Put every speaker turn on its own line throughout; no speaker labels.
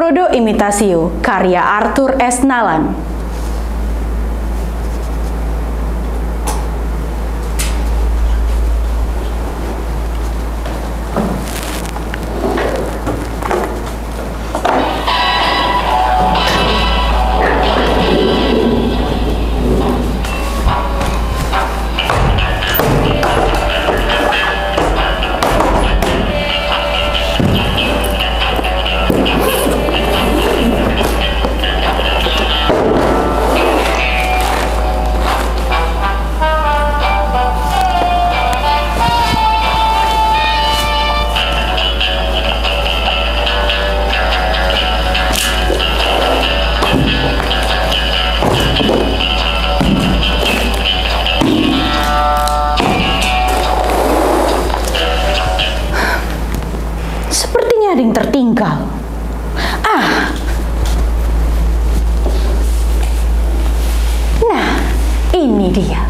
Prodo Imitasio, karya Arthur S. Nalan. Sepertinya ada yang tertinggal. Nah, ini dia.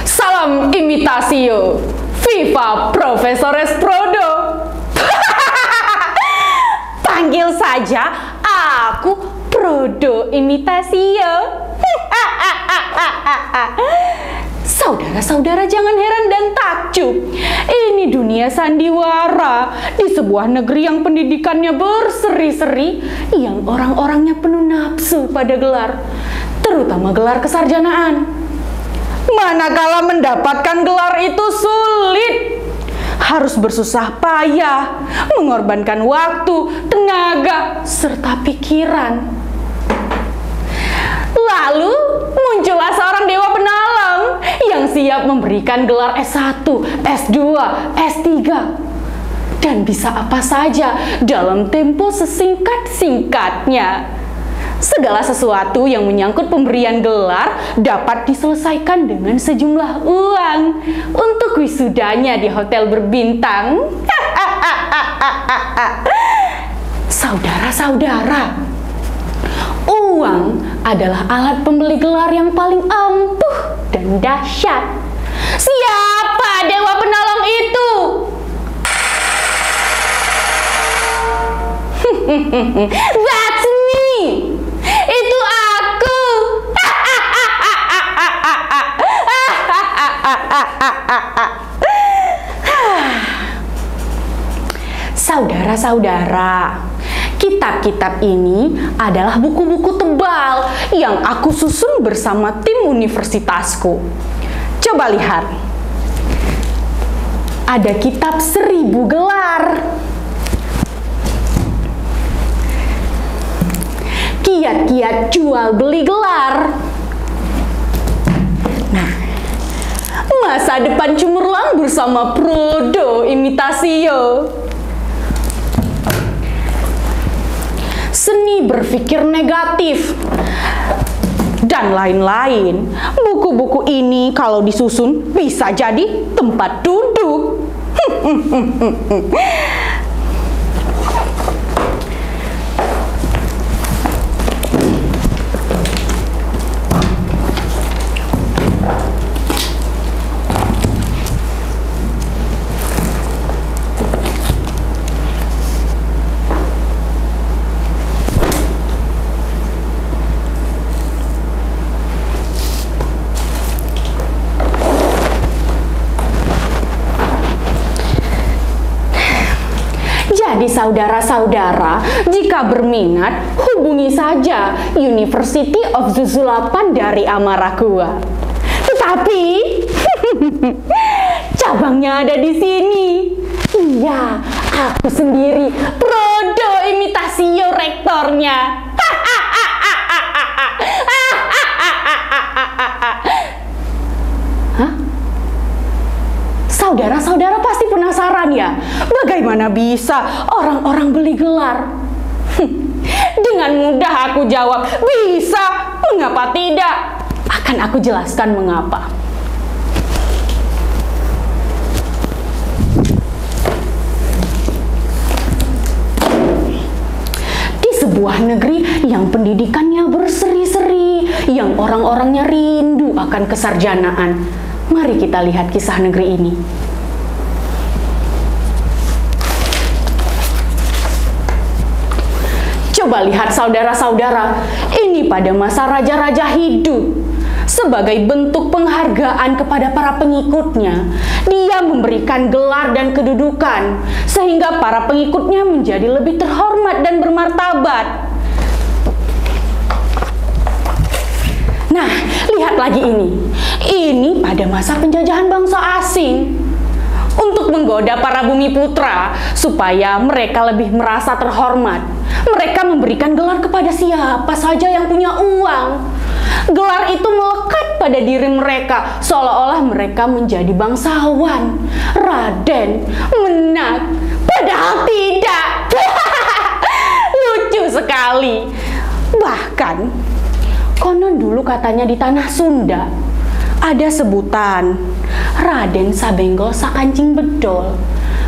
Salam Imitasio, Viva Profesores Prodo. Panggil saja aku Prodo Imitasio. Saudara-saudara jangan heran dan takjub. Ini dunia sandiwara di sebuah negeri yang pendidikannya berseri-seri, yang orang-orangnya penuh nafsu pada gelar, terutama gelar kesarjanaan. Manakala mendapatkan gelar itu sulit, harus bersusah payah, mengorbankan waktu, tenaga, serta pikiran. Lalu muncullah seorang dewa penalang yang siap memberikan gelar S1, S2, S3, dan bisa apa saja dalam tempo sesingkat-singkatnya. Segala sesuatu yang menyangkut pemberian gelar dapat diselesaikan dengan sejumlah uang untuk wisudanya di hotel berbintang. Saudara-saudara, uang adalah alat pembeli gelar yang paling ampuh dan dahsyat. Siapa dewa penolong itu? That's me. Itu aku. Saudara-saudara, kitab-kitab ini adalah buku-buku tebal yang aku susun bersama tim universitasku. Coba lihat. Ada kitab 1000 gelar. Kiat-kiat jual beli gelar. Nah, masa depan cemerlang bersama Prodo Imitasio. Seni berpikir negatif, dan lain-lain. Buku-buku ini kalau disusun bisa jadi tempat duduk. Jadi saudara-saudara, jika berminat, hubungi saja University of Zuzulapan dari Amaragua. Tetapi, cabangnya ada di sini. Iya, aku sendiri, Prodo Imitasio rektornya. Hah? Saudara-saudara pasti penasaran ya, bagaimana bisa orang-orang beli gelar? Dengan mudah aku jawab, bisa, mengapa tidak? Akan aku jelaskan mengapa. Di sebuah negeri yang pendidikannya berseri-seri, yang orang-orangnya rindu akan kesarjanaan, mari kita lihat kisah negeri ini. Coba lihat saudara-saudara, ini pada masa raja-raja hidup. Sebagai bentuk penghargaan kepada para pengikutnya, dia memberikan gelar dan kedudukan, sehingga para pengikutnya menjadi lebih terhormat dan bermartabat. Nah, lihat lagi ini. Ini pada masa penjajahan bangsa asing. Untuk menggoda para bumi putra, supaya mereka lebih merasa terhormat, mereka memberikan gelar kepada siapa saja yang punya uang. Gelar itu melekat pada diri mereka, seolah-olah mereka menjadi bangsawan, raden, menak, padahal tidak. Lucu sekali. Bahkan, konon dulu katanya di tanah Sunda, ada sebutan Raden Sabenggol Sakancing Bedol.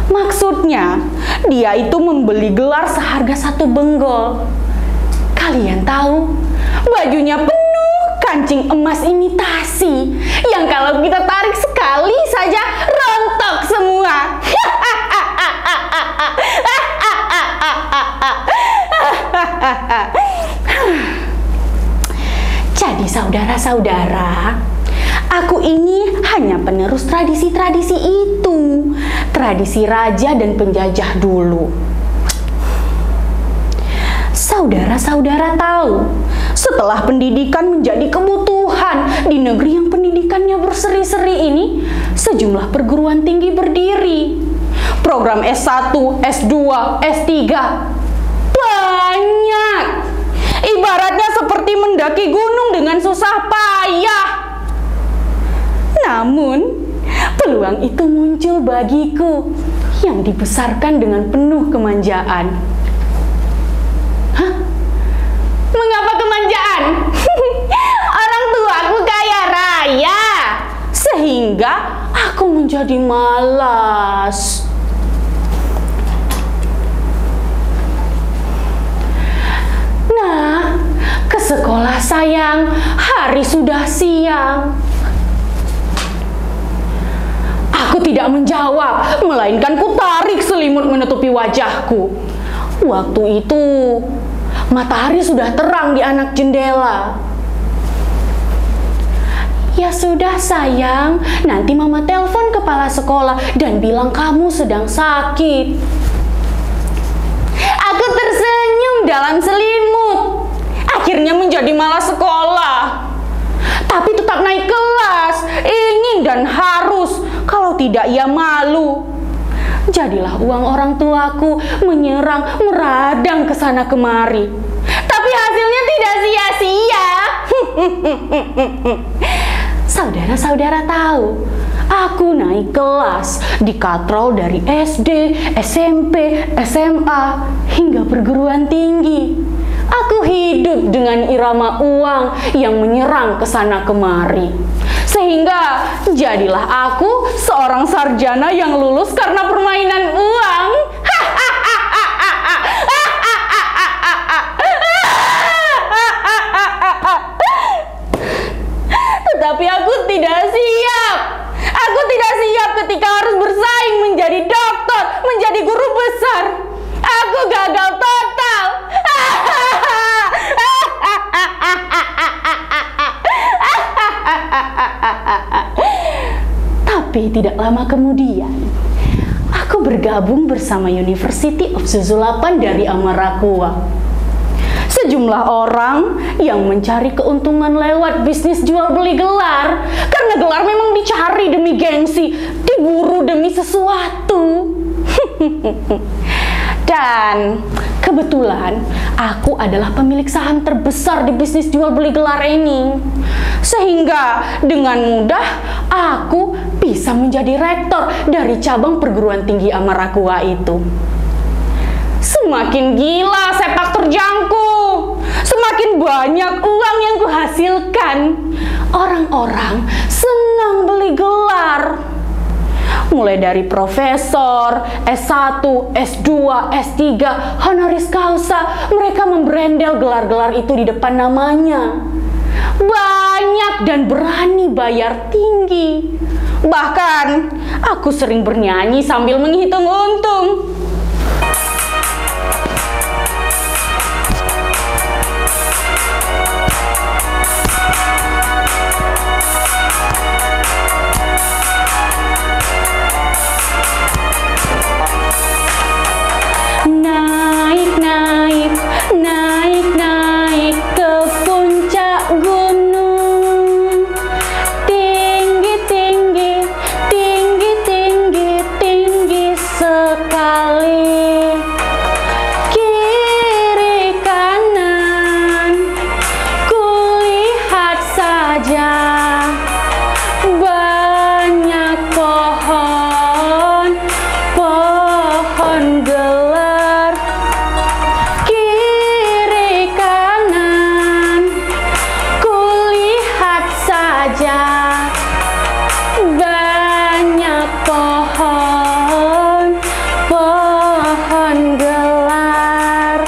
Maksudnya, dia itu membeli gelar seharga 1 benggol. Kalian tahu, bajunya penuh kancing emas imitasi, yang kalau kita tarik sekali saja rontok semua. Jadi saudara-saudara, aku ini hanya penerus tradisi-tradisi itu, tradisi raja dan penjajah dulu. Saudara-saudara tahu, setelah pendidikan menjadi kebutuhan di negeri yang pendidikannya berseri-seri ini, sejumlah perguruan tinggi berdiri. Program S1, S2, S3, banyak. Ibaratnya seperti mendaki gunung dengan susah payah. Namun, peluang itu muncul bagiku yang dibesarkan dengan penuh kemanjaan. Hah? Mengapa kemanjaan? Orang tuaku kaya raya, sehingga aku menjadi malas. Nah, ke sekolah sayang, hari sudah siang. Aku tidak menjawab, melainkan kutarik selimut menutupi wajahku. Waktu itu, matahari sudah terang di anak jendela. Ya sudah sayang, nanti mama telepon kepala sekolah dan bilang kamu sedang sakit. Aku tersenyum dalam selimut. Akhirnya menjadi malas sekolah. Tapi tetap naik kelas, ingin dan harus. Kalau tidak ia malu. Jadilah uang orang tuaku menyerang, meradang ke sana kemari. Tapi hasilnya tidak sia-sia. Saudara-saudara tahu, aku naik kelas, dikatrol dari SD, SMP, SMA, hingga perguruan tinggi. Aku hidup dengan irama uang yang menyerang ke sana kemari. Sehingga jadilah aku seorang sarjana yang lulus karena permainan uang. Tetapi aku tidak siap. Aku tidak siap ketika harus bersaing menjadi dokter, menjadi guru besar. Aku gagal total. Tapi tidak lama kemudian, aku bergabung bersama University of Susulapan dari Amarakua. Sejumlah orang yang mencari keuntungan lewat bisnis jual beli gelar, karena gelar memang dicari demi gengsi, diburu demi sesuatu. Dan kebetulan aku adalah pemilik saham terbesar di bisnis jual beli gelar ini. Sehingga dengan mudah aku bisa menjadi rektor dari cabang perguruan tinggi Amarakua itu. Semakin gila sepak terjangku, semakin banyak uang yang kuhasilkan. Orang-orang senang beli gelar. Mulai dari profesor, S1, S2, S3, honoris causa, mereka membrandel gelar-gelar itu di depan namanya. Banyak dan berani bayar tinggi. Bahkan, aku sering bernyanyi sambil menghitung untung. Naik, naik, naik, naik ke puncak gunung. Tinggi, tinggi, tinggi, tinggi, tinggi sekali. Kiri kanan, kulihat saja banyak pohon, pohon gelar. Kiri kanan, kulihat saja banyak pohon, pohon gelar.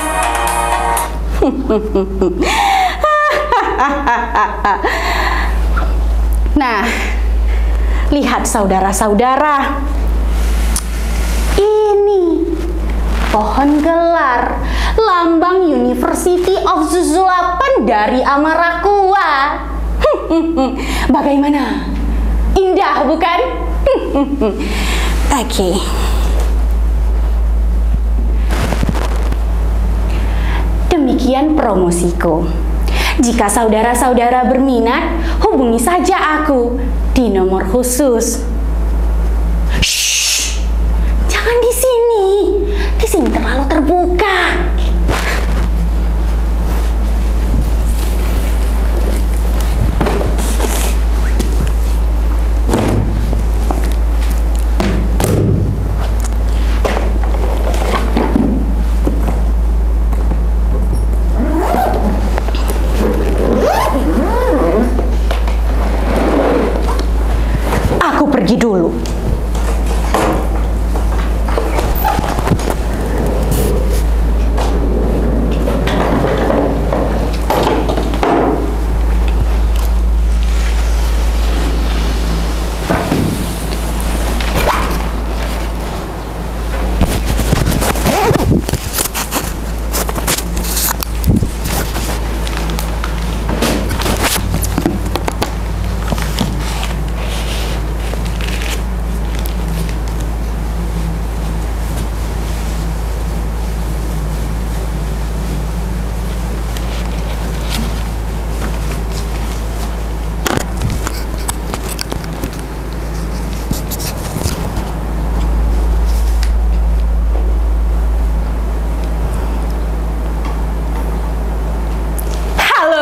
Nah, lihat saudara-saudara, ini pohon gelar, lambang University of Susulapan dari Amarakua. Bagaimana? Indah, bukan? Oke. Demikian promosiku. Jika saudara-saudara berminat, hubungi saja aku di nomor khusus. Shh, jangan di sini. Di sini terlalu terbuka. Aku pergi dulu.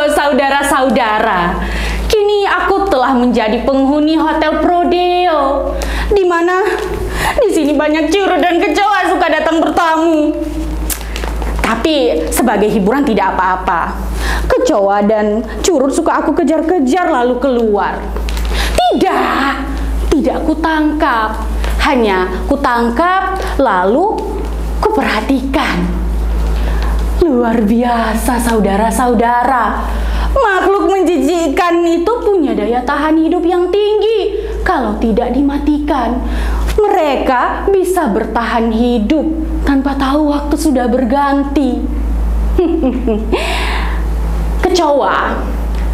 Saudara-saudara, kini aku telah menjadi penghuni Hotel Prodeo, di mana di sini banyak curut dan kecoa suka datang bertamu. Tapi sebagai hiburan tidak apa-apa. Kecoa dan curut suka aku kejar-kejar lalu keluar. Tidak kutangkap. Hanya kutangkap lalu kuperhatikan. Luar biasa saudara-saudara. Makhluk menjijikkan itu punya daya tahan hidup yang tinggi. Kalau tidak dimatikan, mereka bisa bertahan hidup tanpa tahu waktu sudah berganti. Kecoa,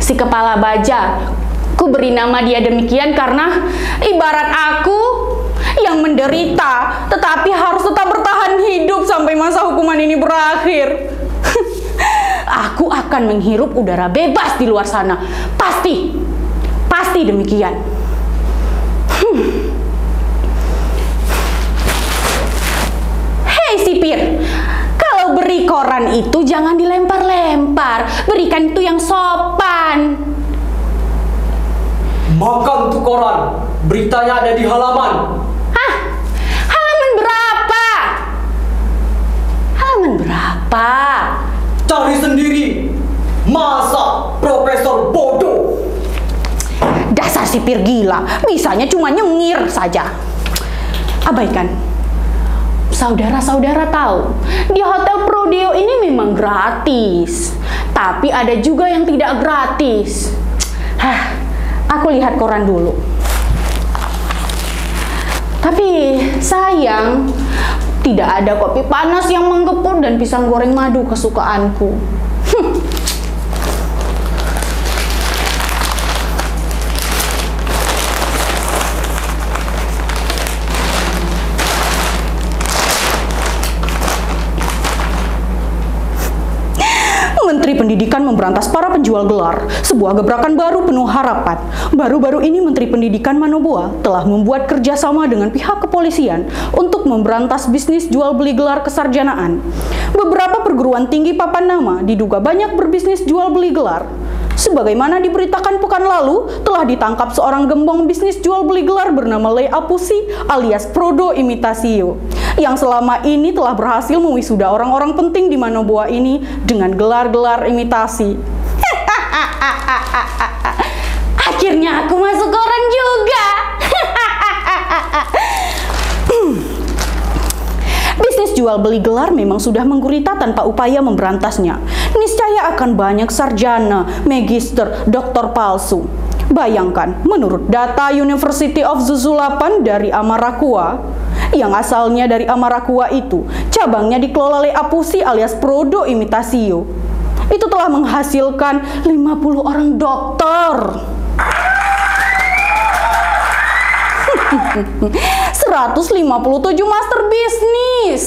si kepala baja, ku beri nama dia demikian karena ibarat aku yang menderita, tetapi harus tetap bertahan hidup sampai masa hukuman ini berakhir. Aku akan menghirup udara bebas di luar sana. Pasti demikian. Hei sipir, kalau beri koran itu jangan dilempar-lempar. Berikan itu yang sopan.
Makan tuh koran, beritanya ada di halaman.
Hah? Halaman berapa? Halaman berapa?
Cari sendiri. Masa profesor bodoh?
Dasar sipir gila, bisanya cuma nyengir saja. Abaikan. Saudara-saudara tahu, di Hotel Prodeo ini memang gratis. Tapi ada juga yang tidak gratis. Aku lihat koran dulu. Tapi sayang, tidak ada kopi panas yang menggepur dan pisang goreng madu kesukaanku. Pendidikan memberantas para penjual gelar, sebuah gebrakan baru penuh harapan. Baru-baru ini Menteri Pendidikan Manoboa telah membuat kerjasama dengan pihak kepolisian untuk memberantas bisnis jual beli gelar kesarjanaan. Beberapa perguruan tinggi papan nama diduga banyak berbisnis jual beli gelar. Sebagaimana diberitakan pekan lalu, telah ditangkap seorang gembong bisnis jual beli gelar bernama Lei Apusi alias Prodo Imitasio, yang selama ini telah berhasil mewisuda orang-orang penting di Manoboa ini dengan gelar-gelar imitasi. Akhirnya aku masuk koran juga. Bisnis jual beli gelar memang sudah menggurita tanpa upaya memberantasnya. Niscaya akan banyak sarjana, magister, doktor palsu. Bayangkan, menurut data University of Zuzulapan dari Amarakua, yang asalnya dari Amarakua itu, cabangnya dikelola oleh Apusi alias Prodo Imitasio. Itu telah menghasilkan 50 orang dokter. 157 master bisnis,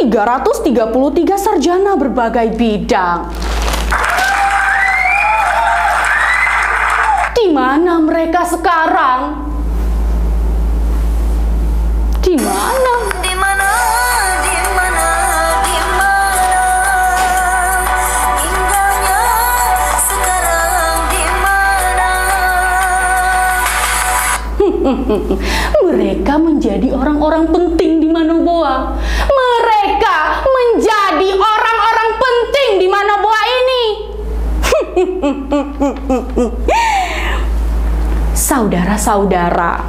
333 sarjana berbagai bidang. Di mana mereka sekarang? Di mana? Mereka menjadi orang-orang penting di Manoboa. Mereka menjadi orang-orang penting di Manoboa ini. Saudara-saudara,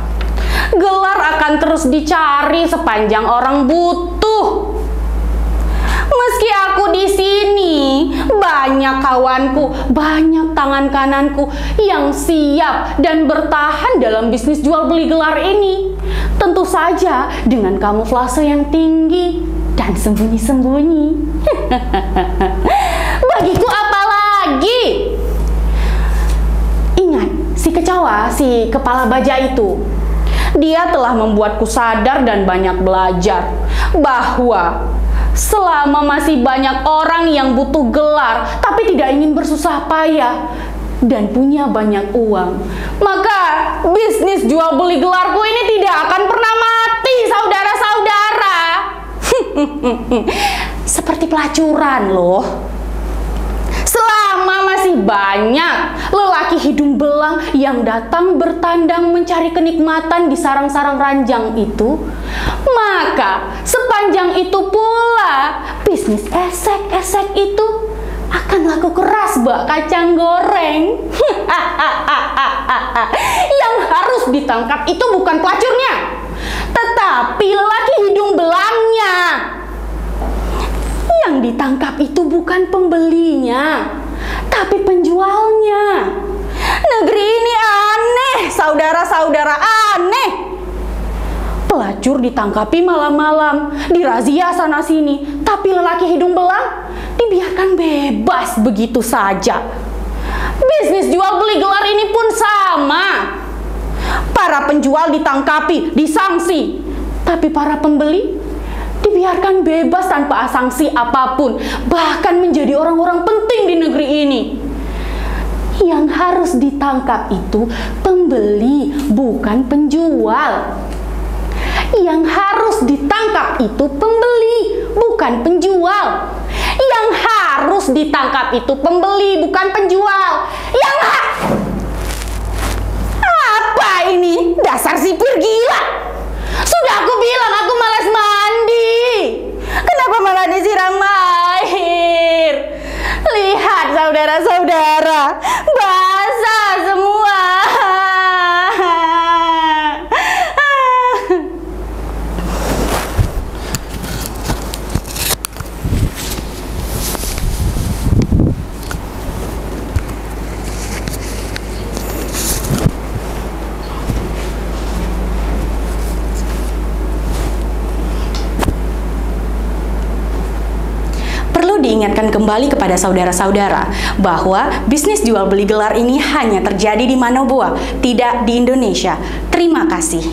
gelar akan terus dicari sepanjang orang butuh. Meski aku di sini, banyak kawanku, banyak tangan kananku yang siap dan bertahan dalam bisnis jual beli gelar ini. Tentu saja dengan kamuflase yang tinggi dan sembunyi-sembunyi. Bagiku apa lagi? Ingat, si kecoa, si kepala baja itu, dia telah membuatku sadar dan banyak belajar bahwa selama masih banyak orang yang butuh gelar tapi tidak ingin bersusah payah dan punya banyak uang, maka bisnis jual beli gelarku ini tidak akan pernah mati, saudara-saudara. Seperti pelacuran loh. Selama masih banyak lelaki hidung belang yang datang bertandang mencari kenikmatan di sarang-sarang ranjang itu, maka sepanjang itu pula bisnis esek-esek itu akan laku keras bak kacang goreng. Yang harus ditangkap itu bukan pelacurnya, tetapi lelaki hidung belangnya. Yang ditangkap itu bukan pembelinya, tapi penjualnya. Negeri ini aneh, saudara-saudara, aneh. Pelacur ditangkapi malam-malam, dirazia sana-sini, tapi lelaki hidung belang dibiarkan bebas begitu saja. Bisnis jual beli gelar ini pun sama. Para penjual ditangkapi, disangsi, tapi para pembeli dibiarkan bebas tanpa sanksi apapun, bahkan menjadi orang-orang penting di negeri ini. Yang harus ditangkap itu pembeli, bukan penjual. Yang harus ditangkap itu pembeli, bukan penjual. Yang harus ditangkap itu pembeli, bukan penjual. Apa ini? Dasar sipir gila. Sudah aku bilang aku malas mandi. Kenapa malah disiram air? Lihat saudara-saudara, basah semua. Diingatkan kembali kepada saudara-saudara bahwa bisnis jual beli gelar ini hanya terjadi di Manoboa, tidak di Indonesia. Terima kasih.